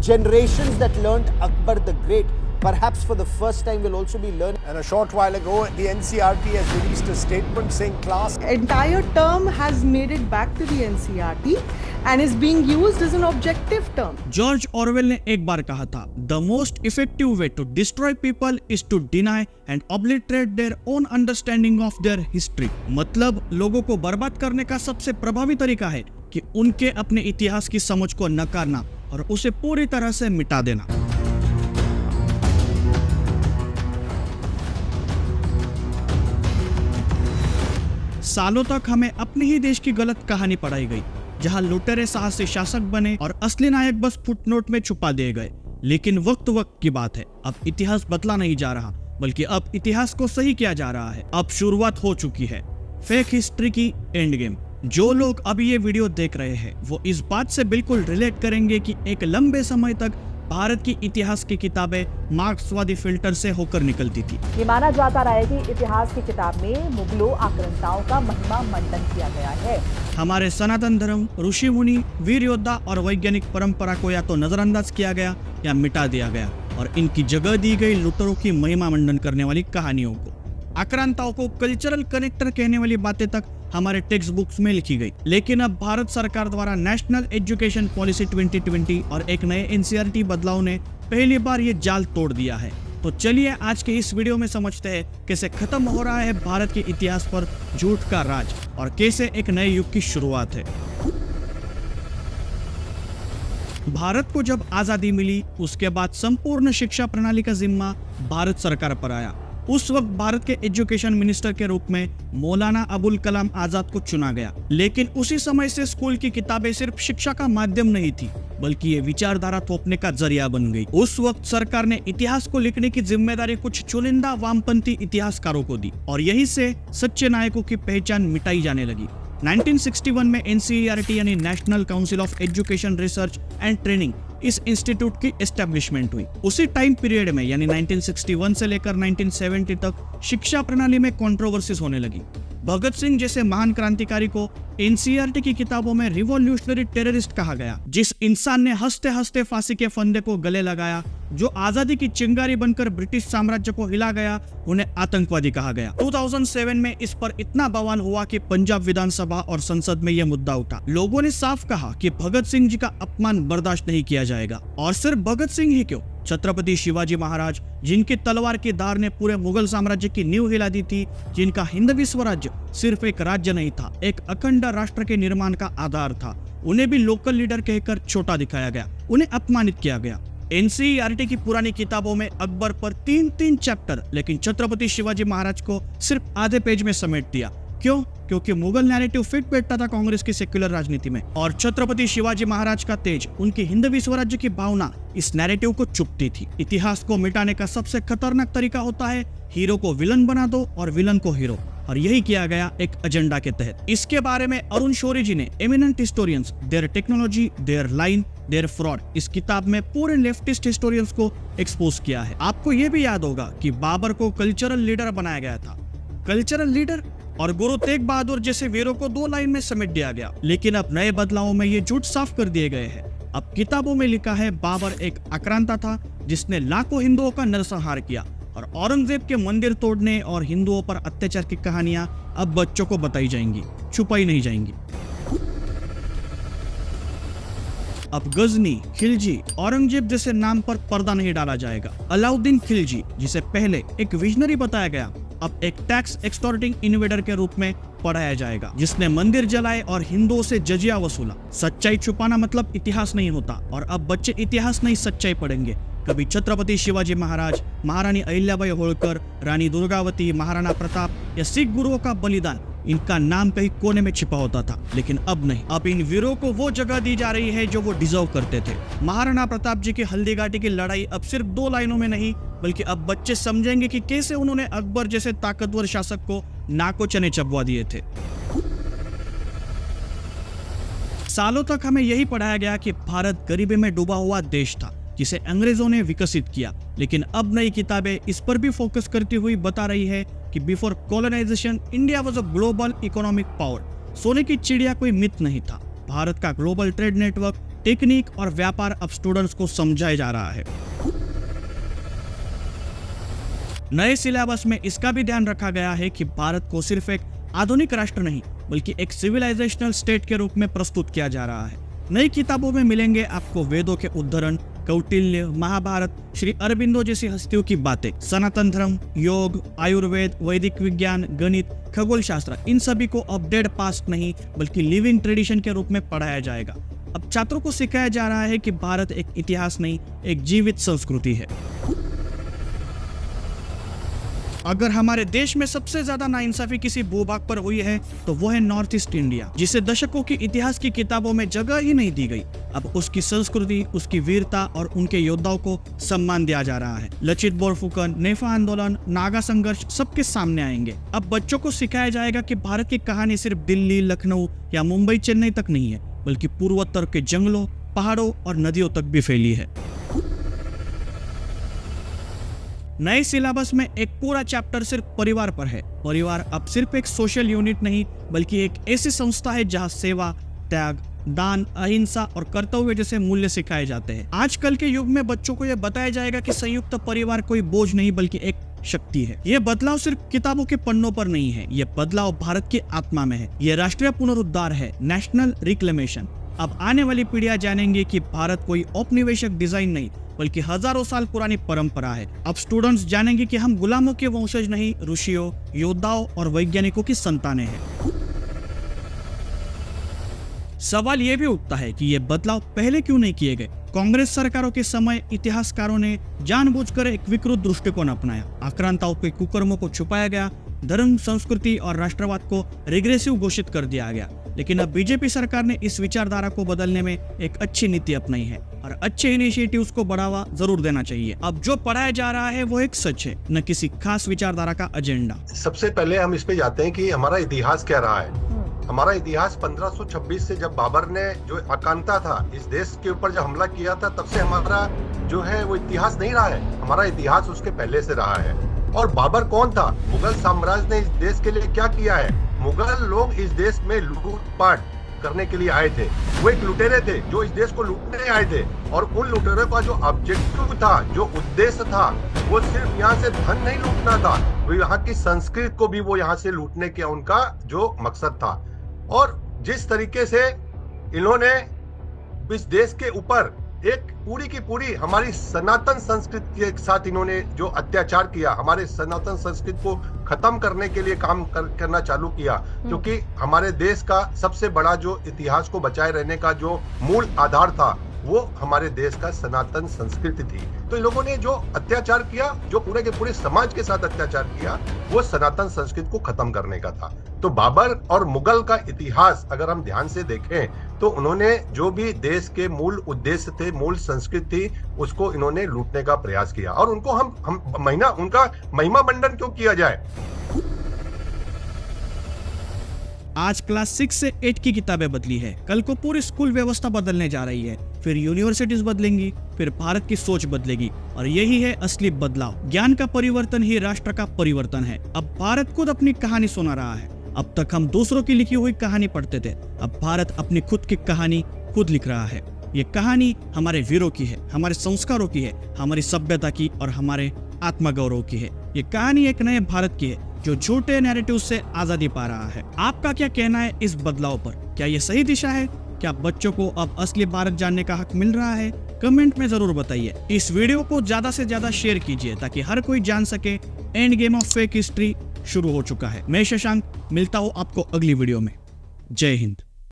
Generations that learnt Akbar the Great, perhaps for the first time, will also be learning. And a short while ago, the NCERT has released a statement saying class Entire term has made it back to the NCERT and is being used as an objective term. George Orwell ने एक बार कहा था, the most effective way to destroy people is to deny and obliterate their own understanding of their history. मतलब लोगों को बर्बाद करने का सबसे प्रभावी तरीका है कि उनके अपने इतिहास की समझ को नकारना और उसे पूरी तरह से मिटा देना। सालों तक हमें अपने ही देश की गलत कहानी पढ़ाई गई, जहां लुटेरे साहसी शासक बने और असली नायक बस फुटनोट में छुपा दिए गए। लेकिन वक्त की बात है, अब इतिहास बदला नहीं जा रहा, बल्कि अब इतिहास को सही किया जा रहा है। अब शुरुआत हो चुकी है फेक हिस्ट्री की एंड गेम। जो लोग अभी ये वीडियो देख रहे हैं वो इस बात से बिल्कुल रिलेट करेंगे कि एक लंबे समय तक भारत की इतिहास की किताबें मार्क्सवादी फिल्टर से होकर निकलती थी। ये माना जाता रहा है कि इतिहास की किताब में मुगलों आक्रांताओं का महिमा मंडन किया गया है। हमारे सनातन धर्म, ऋषि मुनि, वीर योद्धा और वैज्ञानिक परंपरा को या तो नजरअंदाज किया गया या मिटा दिया गया और इनकी जगह दी गई लुटेरों की महिमा मंडन करने वाली कहानियों को। आक्रांताओं को कल्चरल कनेक्टर कहने वाली बातें तक हमारे टेक्स्ट बुक्स में लिखी गई। लेकिन अब भारत सरकार द्वारा नेशनल एजुकेशन पॉलिसी 2020 और एक नए एनसीईआरटी बदलाव ने पहली बार ये जाल तोड़ दिया है। तो चलिए आज के इस वीडियो में समझते हैं कैसे खत्म हो रहा है भारत के इतिहास पर झूठ का राज और कैसे एक नए युग की शुरुआत है। भारत को जब आजादी मिली उसके बाद संपूर्ण शिक्षा प्रणाली का जिम्मा भारत सरकार पर आया। उस वक्त भारत के एजुकेशन मिनिस्टर के रूप में मौलाना अबुल कलाम आजाद को चुना गया। लेकिन उसी समय से स्कूल की किताबें सिर्फ शिक्षा का माध्यम नहीं थी, बल्कि ये विचारधारा थोपने का जरिया बन गई। उस वक्त सरकार ने इतिहास को लिखने की जिम्मेदारी कुछ चुनिंदा वामपंथी इतिहासकारों को दी और यही से सच्चे नायकों की पहचान मिटाई जाने लगी। 1961 में एनसीईआरटी यानी national council of education research and training इस इंस्टीट्यूट की एस्टेब्लिशमेंट हुई। उसी टाइम पीरियड में यानी 1961 से लेकर 1970 तक शिक्षा प्रणाली में कंट्रोवर्सीज होने लगी। भगत सिंह जैसे महान क्रांतिकारी को एनसीईआरटी की किताबों में रिवॉल्यूशनरी टेररिस्ट कहा गया। जिस इंसान ने हंसते हंसते फांसी के फंदे को गले लगाया, जो आजादी की चिंगारी बनकर ब्रिटिश साम्राज्य को हिला गया, उन्हें आतंकवादी कहा गया। 2007 में इस पर इतना बवाल हुआ कि पंजाब विधानसभा और संसद में यह मुद्दा उठा। लोगों ने साफ कहा कि भगत सिंह जी का अपमान बर्दाश्त नहीं किया जाएगा। और सिर्फ भगत सिंह ही क्यों, छत्रपति शिवाजी महाराज, जिनकी तलवार की धार ने पूरे मुगल साम्राज्य की नींव हिला दी थी, जिनका हिंदवी स्वराज्य सिर्फ एक राज्य नहीं था, एक अखंड राष्ट्र के निर्माण का आधार था, उन्हें भी लोकल लीडर कहकर छोटा दिखाया गया, उन्हें अपमानित किया गया। एनसीईआरटी की पुरानी किताबों में अकबर पर 3 चैप्टर, लेकिन छत्रपति शिवाजी महाराज को सिर्फ आधे पेज में समेट दिया। क्यों? क्योंकि मुगल नैरेटिव फिट बैठता था कांग्रेस की सेक्युलर राजनीति में और छत्रपति शिवाजी महाराज का तेज, उनकी हिंदवी स्वराज्य की भावना इस नैरेटिव को चुपती थी। इतिहास को मिटाने का सबसे खतरनाक तरीका होता है हीरो को विलन बना दो और विलन को हीरो, और यही किया गया एक एजेंडा के तहत। इसके बारे में अरुण शौरी जी ने eminent historians, their technology, their line, their fraud इस किताब में पूरे लेफ्टिस्ट हिस्टोरियंस को एक्सपोज किया है। आपको यह भी याद होगा कि बाबर को कल्चरल लीडर बनाया गया था। कल्चरल लीडर और गुरु तेग बहादुर जैसे वीरों को 2 लाइन में समेट दिया गया। लेकिन अब नए बदलावों में ये झूठ साफ कर दिए गए हैं। अब किताबों में लिखा है बाबर एक आक्रांता था जिसने लाखों हिंदुओं का नरसंहार किया, और औरंगजेब के मंदिर तोड़ने और हिंदुओं पर अत्याचार की कहानियां अब बच्चों को बताई जाएंगी, छुपाई नहीं जाएंगी। अब गजनी, खिलजी, औरंगजेब जैसे नाम पर पर्दा नहीं डाला जाएगा। अलाउद्दीन खिलजी, जिसे पहले एक विजनरी बताया गया, अब एक टैक्स एक्सटॉर्टिंग इन्वेडर के रूप में पढ़ाया जाएगा, जिसने मंदिर जलाए और हिंदुओं से जजिया वसूला। सच्चाई छुपाना मतलब इतिहास नहीं होता, और अब बच्चे इतिहास नहीं सच्चाई पढ़ेंगे। कभी छत्रपति शिवाजी महाराज, महारानी अहिल्याबाई होळकर, रानी दुर्गावती, महाराणा प्रताप या सिख गुरुओं का बलिदान, इनका नाम कहीं कोने में छिपा होता था। लेकिन अब नहीं, अब इन वीरों को वो जगह दी जा रही है जो वो डिजर्व करते थे। महाराणा प्रताप जी की हल्दीघाटी की लड़ाई अब सिर्फ 2 लाइनों में नहीं, बल्कि अब बच्चे समझेंगे कि कैसे उन्होंने अकबर जैसे ताकतवर शासक को नाको चने चबवा दिए थे। सालों तक हमें यही पढ़ाया गया कि भारत गरीबी में डूबा हुआ देश था, जिसे अंग्रेजों ने विकसित किया। लेकिन अब नई किताबें इस पर भी फोकस करती हुई बता रही है कि before colonization India was a global economic power. सोने की चिड़िया कोई मिथ नहीं था। भारत का ग्लोबल ट्रेड नेटवर्क, टेक्निक और व्यापार अब स्टूडेंट्स को समझाया जा रहा है। नए सिलेबस में इसका भी ध्यान रखा गया है कि भारत को सिर्फ एक आधुनिक राष्ट्र नहीं बल्कि एक सिविलाइजेशनल स्टेट के रूप में प्रस्तुत किया जा रहा है। नई किताबों में मिलेंगे आपको वेदों के उद्धरण, कौटिल्य, महाभारत, श्री अरबिंदो जैसी हस्तियों की बातें, सनातन धर्म, योग, आयुर्वेद, वैदिक विज्ञान, गणित, खगोल शास्त्र, इन सभी को अब डेड पास्ट नहीं बल्कि लिविंग ट्रेडिशन के रूप में पढ़ाया जाएगा। अब छात्रों को सिखाया जा रहा है कि भारत एक इतिहास नहीं, एक जीवित संस्कृति है। अगर हमारे देश में सबसे ज्यादा नाइंसाफी किसी भूभाग पर हुई है तो वो है नॉर्थ ईस्ट इंडिया, जिसे दशकों की इतिहास की किताबों में जगह ही नहीं दी गई। अब उसकी संस्कृति, उसकी वीरता और उनके योद्धाओं को सम्मान दिया जा रहा है। लचित बोरफुकन, नेफा आंदोलन, नागा संघर्ष सबके सामने आएंगे। अब बच्चों को सिखाया जाएगा कि भारत की कहानी सिर्फ दिल्ली, लखनऊ या मुंबई, चेन्नई तक नहीं है बल्कि पूर्वोत्तर के जंगलों, पहाड़ों और नदियों तक भी फैली है। नए सिलेबस में एक पूरा चैप्टर सिर्फ परिवार पर है। परिवार अब सिर्फ एक सोशल यूनिट नहीं बल्कि एक ऐसी संस्था है जहां सेवा, त्याग, दान, अहिंसा और कर्तव्य जैसे मूल्य सिखाए जाते हैं। आजकल के युग में बच्चों को यह बताया जाएगा कि संयुक्त परिवार कोई बोझ नहीं बल्कि एक शक्ति है। यह बदलाव सिर्फ किताबों के पन्नों पर नहीं है, यह बदलाव भारत की आत्मा में है। यह राष्ट्रीय पुनरुद्धार है, नेशनल रिक्लेमेशन। अब आने वाली पीढ़ियां जानेंगे कि भारत कोई औपनिवेशिक डिजाइन नहीं बल्कि हजारों साल पुरानी परंपरा है। अब स्टूडेंट्स जानेंगे कि हम गुलामों के वंशज नहीं, ऋषियों, योद्धाओं और वैज्ञानिकों की संतानें हैं। सवाल यह भी उठता है कि ये बदलाव पहले क्यों नहीं किए गए। कांग्रेस सरकारों के समय इतिहासकारों ने जानबूझकर एक विकृत दृष्टिकोण अपनाया। आक्रांताओं के कुकर्मों को छुपाया गया, धर्म, संस्कृति और राष्ट्रवाद को रिग्रेसिव घोषित कर दिया गया। लेकिन अब बीजेपी सरकार ने इस विचारधारा को बदलने में एक अच्छी नीति अपनाई है और अच्छे इनिशिएटिव्स को बढ़ावा जरूर देना चाहिए। अब जो पढ़ाया जा रहा है वो एक सच है, न किसी खास विचारधारा का एजेंडा। सबसे पहले हम इस पे जाते हैं कि हमारा इतिहास क्या रहा है। हमारा इतिहास 1526 से जब बाबर ने जो आकांता था इस देश के ऊपर जब हमला किया था, तब से हमारा जो है वो इतिहास नहीं रहा है। हमारा इतिहास उसके पहले से रहा है। और बाबर कौन था? मुगल साम्राज्य ने इस देश के लिए क्या किया है? मुगल लोग इस देश में लूटपाट करने के लिए आए थे। वो एक लुटेरे थे जो इस देश को लूटने आए थे। और उन लुटेरों का जो ऑब्जेक्टिव था, जो उद्देश्य था, वो सिर्फ यहाँ से धन नहीं लूटना था, वो यहाँ की संस्कृति को भी वो यहाँ से लूटने के उनका जो मकसद था। और जिस तरीके से इन्होंने इस देश के ऊपर एक पूरी की पूरी हमारी सनातन संस्कृति के साथ इन्होंने जो अत्याचार किया, हमारे सनातन संस्कृति को खत्म करने के लिए काम करना चालू किया, क्योंकि हमारे देश का सबसे बड़ा जो इतिहास को बचाए रहने का जो मूल आधार था वो हमारे देश का सनातन संस्कृति थी। तो इन लोगों ने जो अत्याचार किया, जो पूरे के पूरे समाज के साथ अत्याचार किया, वो सनातन संस्कृति को खत्म करने का था। तो बाबर और मुगल का इतिहास अगर हम ध्यान से देखें तो उन्होंने जो भी देश के मूल उद्देश्य थे, मूल संस्कृति थी, उसको इन्होंने लूटने का प्रयास किया। और उनको हम उनका महिमा मंडन क्यों किया जाए? आज क्लास 6 से 8 की किताबें बदली है, कल को पूरी स्कूल व्यवस्था बदलने जा रही है, फिर यूनिवर्सिटीज बदलेंगी, फिर भारत की सोच बदलेगी। और यही है असली बदलाव। ज्ञान का परिवर्तन ही राष्ट्र का परिवर्तन है। अब भारत खुद अपनी कहानी सुना रहा है। अब तक हम दूसरों की लिखी हुई कहानी पढ़ते थे, अब भारत अपनी खुद की कहानी खुद लिख रहा है। ये कहानी हमारे वीरों की है, हमारे संस्कारों की है, हमारी सभ्यता की और हमारे आत्मगौरव की है। ये कहानी एक नए भारत की है जो झूठे नैरेटिव से आजादी पा रहा है। आपका क्या कहना है इस बदलाव पर? क्या ये सही दिशा है? क्या बच्चों को अब असली भारत जानने का हक मिल रहा है? कमेंट में जरूर बताइए। इस वीडियो को ज्यादा से ज्यादा शेयर कीजिए ताकि हर कोई जान सके end game of fake history शुरू हो चुका है। मैं शशांक मिलता हूँ आपको अगली वीडियो में। जय हिंद।